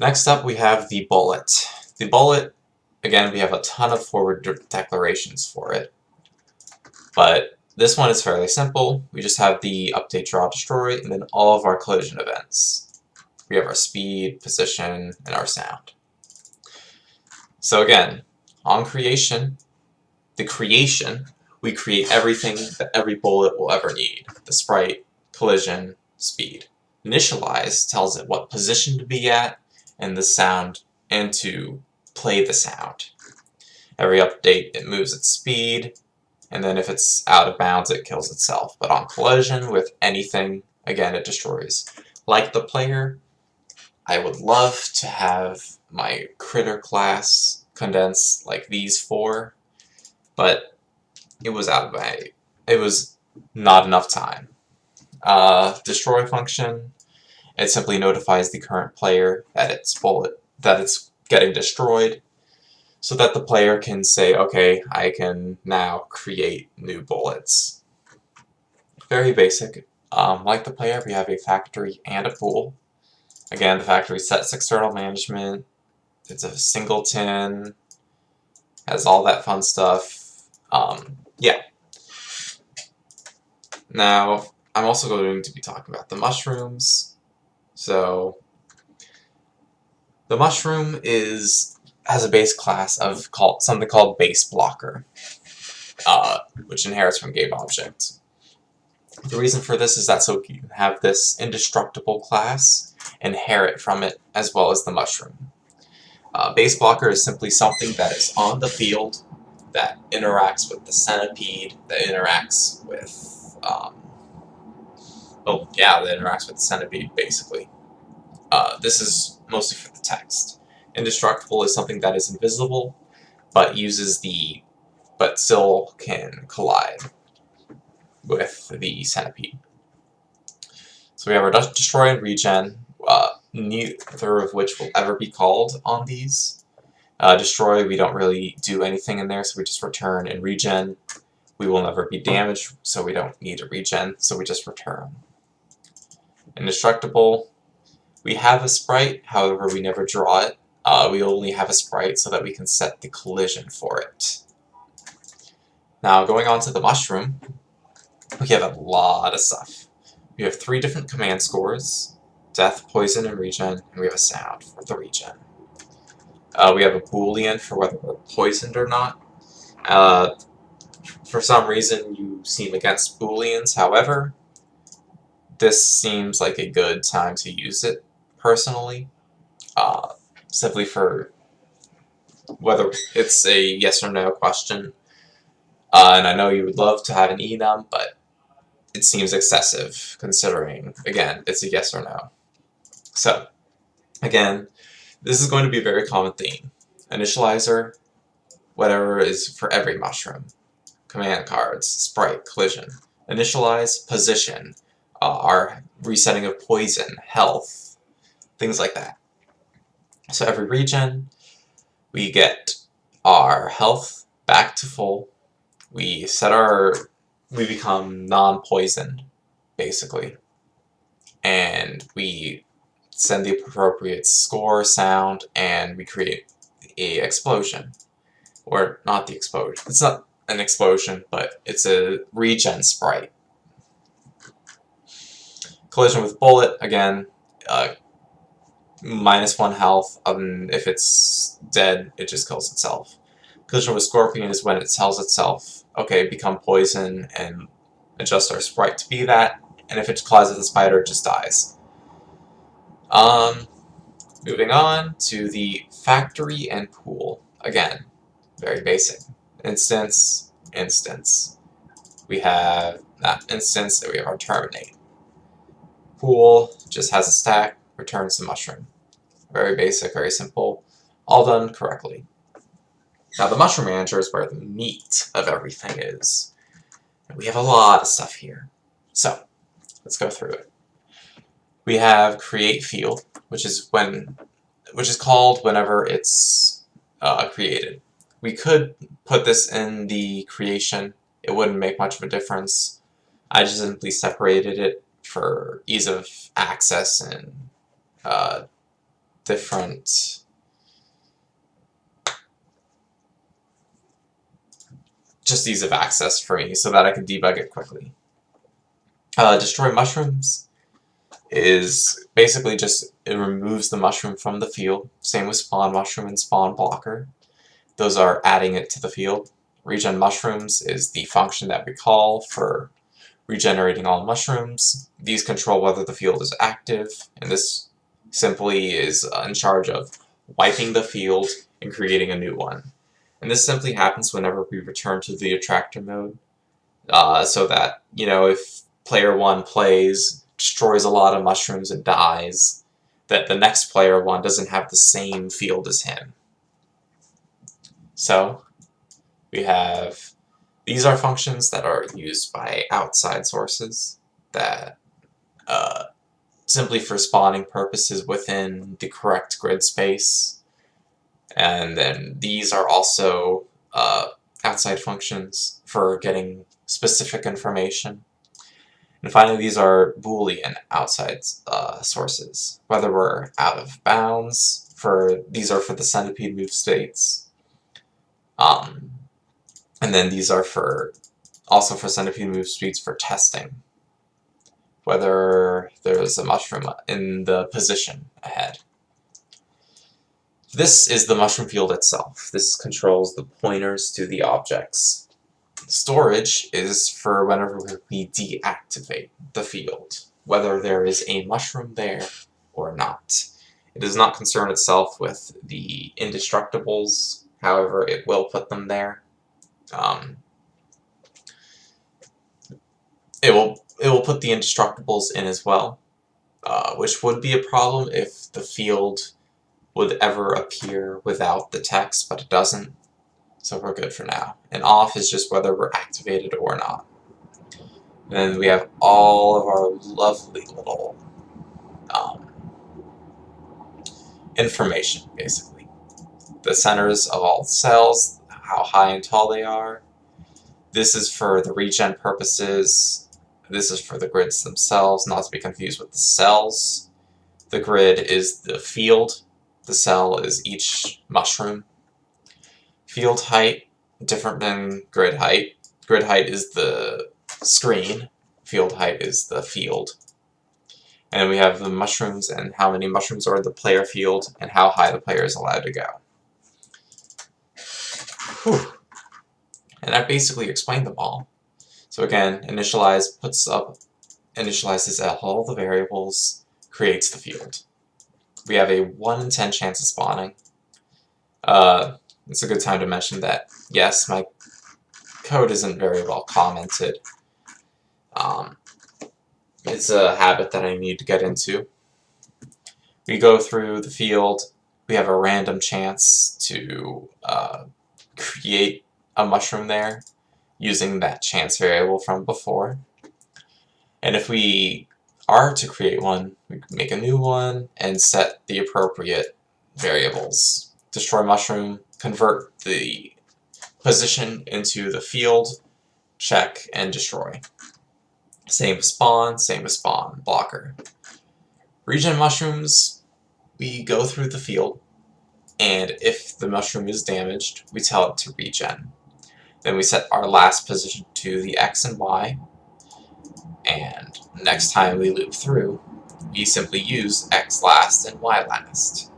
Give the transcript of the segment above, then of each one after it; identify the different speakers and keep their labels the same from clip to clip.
Speaker 1: Next up, we have the bullet. The bullet, again, we have a ton of forward declarations for it, but this one is fairly simple. We just have the update, draw, destroy, and then all of our collision events. We have our speed, position, and our sound. So again, on creation, we create everything that every bullet will ever need. The sprite, collision, speed. Initialize tells it what position to be at, and the sound, and to play the sound. Every update, it moves its speed, and then if it's out of bounds, it kills itself. But on collision with anything, again, it destroys. Like the player, I would love to have my critter class condense like these four, but it was not enough time. Destroy function, it simply notifies the current player that it's getting destroyed, so that the player can say, okay, I can now create new bullets. Very basic. Like the player, we have a factory and a pool. Again, the factory sets external management. It's a singleton. Has all that fun stuff. Yeah. Now, I'm also going to be talking about the mushrooms. So, the mushroom has a base class of something called base blocker, which inherits from GameObject. The reason for this is that so you can have this indestructible class inherit from it as well as the mushroom. Base blocker is simply something that is on the field that interacts with the centipede, that interacts with that interacts with the centipede, basically. This is mostly for the text. Indestructible is something that is invisible, but still can collide with the centipede. So we have our destroy and regen, neither of which will ever be called on these. Destroy, we don't really do anything in there, so we just return, and regen, we will never be damaged, so we don't need a regen, so we just return. Indestructible, we have a sprite, however we never draw it. We only have a sprite so that we can set the collision for it. Now going on to the mushroom, we have a lot of stuff. We have 3 different command scores, death, poison, and regen, and we have a sound for the regen. We have a boolean for whether we're poisoned or not. For some reason you seem against booleans, however, this seems like a good time to use it, personally. Simply for whether it's a yes or no question. And I know you would love to have an enum, but it seems excessive, considering, again, it's a yes or no. So, again, this is going to be a very common theme. Initializer, whatever is for every mushroom. Command cards, sprite, collision. Initialize, position, our resetting of poison, health, things like that. So every regen, we get our health back to full. We become non-poisoned, basically. And we send the appropriate score, sound, and we create a explosion. Or not the explosion. It's not an explosion, but it's a regen sprite. Collision with bullet, again, -1 health. If it's dead, it just kills itself. Collision with scorpion is when it tells itself, okay, become poison, and adjust our sprite to be that. And if it collides with the spider, it just dies. Moving on to the factory and pool. Again, very basic. Instance. We have that instance, and we have our terminate. Pool just has a stack, returns the mushroom. Very basic, very simple, all done correctly. Now the mushroom manager is where the meat of everything is. And we have a lot of stuff here. So, let's go through it. We have create field, which is called whenever it's created. We could put this in the creation. It wouldn't make much of a difference. I just simply separated it for ease of access and different just ease of access for me so that I can debug it quickly. Destroy mushrooms is basically just, it removes the mushroom from the field. Same with spawn mushroom and spawn blocker. Those are adding it to the field. Regen mushrooms is the function that we call for regenerating all mushrooms. These control whether the field is active, and this simply is in charge of wiping the field and creating a new one. And this simply happens whenever we return to the attractor mode, so that, you know, if player 1 plays, destroys a lot of mushrooms and dies, that the next player 1 doesn't have the same field as him. So we have, these are functions that are used by outside sources that simply for spawning purposes within the correct grid space. And then these are also outside functions for getting specific information. And finally, these are Boolean outside sources, whether we're out of bounds. These are for the centipede move states. And then these are also for centipede move states for testing, whether there's a mushroom in the position ahead. This is the mushroom field itself. This controls the pointers to the objects. Storage is for whenever we deactivate the field, whether there is a mushroom there or not. It does not concern itself with the indestructibles, however, it will put them there. It will put the indestructibles in as well, which would be a problem if the field would ever appear without the text, but it doesn't, so we're good for now. And off is just whether we're activated or not. And then we have all of our lovely little information, basically. The centers of all cells, how high and tall they are. This is for the regen purposes. This is for the grids themselves, not to be confused with the cells. The grid is the field. The cell is each mushroom. Field height, different than grid height. Grid height is the screen. Field height is the field. And then we have the mushrooms and how many mushrooms are in the player field and how high the player is allowed to go. Whew. And I basically explained them all. So again, initializes all the variables, creates the field. We have a 1 in 10 chance of spawning. It's a good time to mention that, yes, my code isn't very well commented. It's a habit that I need to get into. We go through the field. We have a random chance to create a mushroom there using that chance variable from before. And if we are to create one, we make a new one and set the appropriate variables. Destroy mushroom, convert the position into the field, check, and destroy. Same with spawn, blocker. Regen mushrooms, we go through the field, and if the mushroom is damaged, we tell it to regen. Then we set our last position to the X and Y, and next time we loop through, we simply use X last and Y last.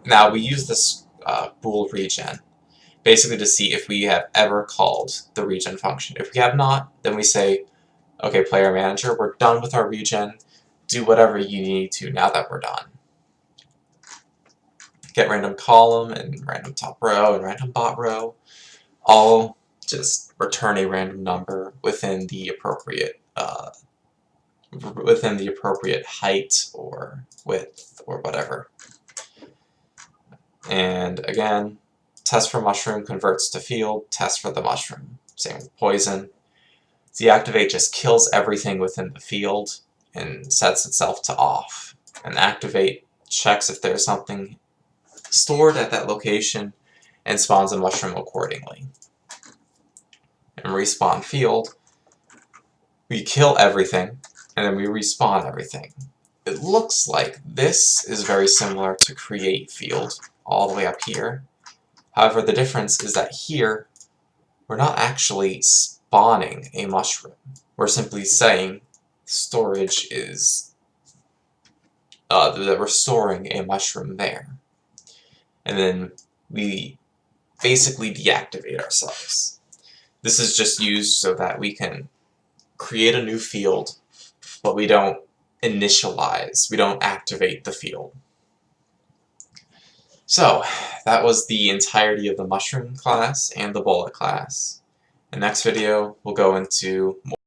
Speaker 1: Now we use this bool regen basically to see if we have ever called the regen function. If we have not, then we say, okay, player manager, we're done with our regen. Do whatever you need to now that we're done. Get random column and random top row and random bot row. All just return a random number within the appropriate height or width or whatever. And again, test for mushroom converts to field, test for the mushroom. Same with poison. Deactivate just kills everything within the field and sets itself to off. And activate checks if there's something stored at that location and spawns a mushroom accordingly. And respawn field, we kill everything and then we respawn everything. it looks like this is very similar to create field, all the way up here. However, the difference is that here, we're not actually spawning a mushroom. We're simply saying storage is, that we're storing a mushroom there. And then we basically deactivate ourselves. This is just used so that we can create a new field, but we don't initialize, we don't activate the field. So, that was the entirety of the mushroom class and the bullet class. In the next video, we'll go into more